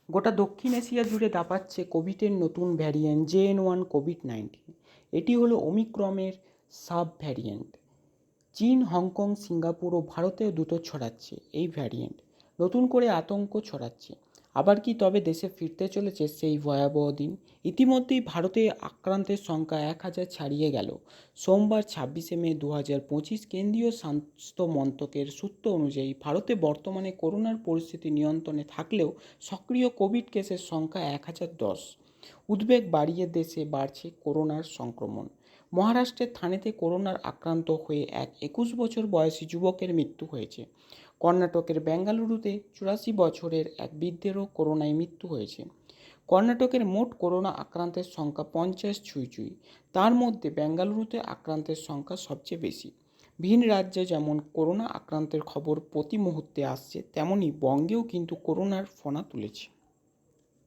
গোটা দক্ষিণ এশিয়া জুড়ে দাপাচ্ছে কোভিডের নতুন ভ্যারিয়েন্ট JN.1 কোভিড-19। এটি হলো ওমিক্রনের সাব ভ্যারিয়েন্ট। চীন, হংকং, সিঙ্গাপুর ও ভারতেও দ্রুত ছড়াচ্ছে এই ভ্যারিয়েন্ট, নতুন করে আতঙ্ক ছড়াচ্ছে। আবার কি তবে দেশে ফিরতে চলেছে সেই ভয়াবহ দিন? ইতিমধ্যেই ভারতে আক্রান্তের সংখ্যা 1,000 ছাড়িয়ে গেল। সোমবার 26শে মে 2025 কেন্দ্রীয় স্বাস্থ্য মন্ত্রকের সূত্র অনুযায়ী ভারতে বর্তমানে করোনার পরিস্থিতি নিয়ন্ত্রণে থাকলেও সক্রিয় কোভিড কেসের সংখ্যা 1,010। উদ্বেগ বাড়িয়ে দেশে বাড়ছে করোনার সংক্রমণ। মহারাষ্ট্রের থানেতে করোনার আক্রান্ত হয়ে এক 21 বছর বয়সী যুবকের মৃত্যু হয়েছে। কর্ণাটকের বেঙ্গালুরুতে 84 বছরের এক বৃদ্ধেরও করোনায় মৃত্যু হয়েছে। কর্ণাটকের মোট করোনা আক্রান্তের সংখ্যা 50 ছুঁই। তার মধ্যে বেঙ্গালুরুতে আক্রান্তের সংখ্যা সবচেয়ে বেশি। ভিন রাজ্যে যেমন করোনা আক্রান্তের খবর প্রতি মুহূর্তে আসছে, তেমনি বঙ্গেও কিন্তু করোনার ফণা তুলেছে।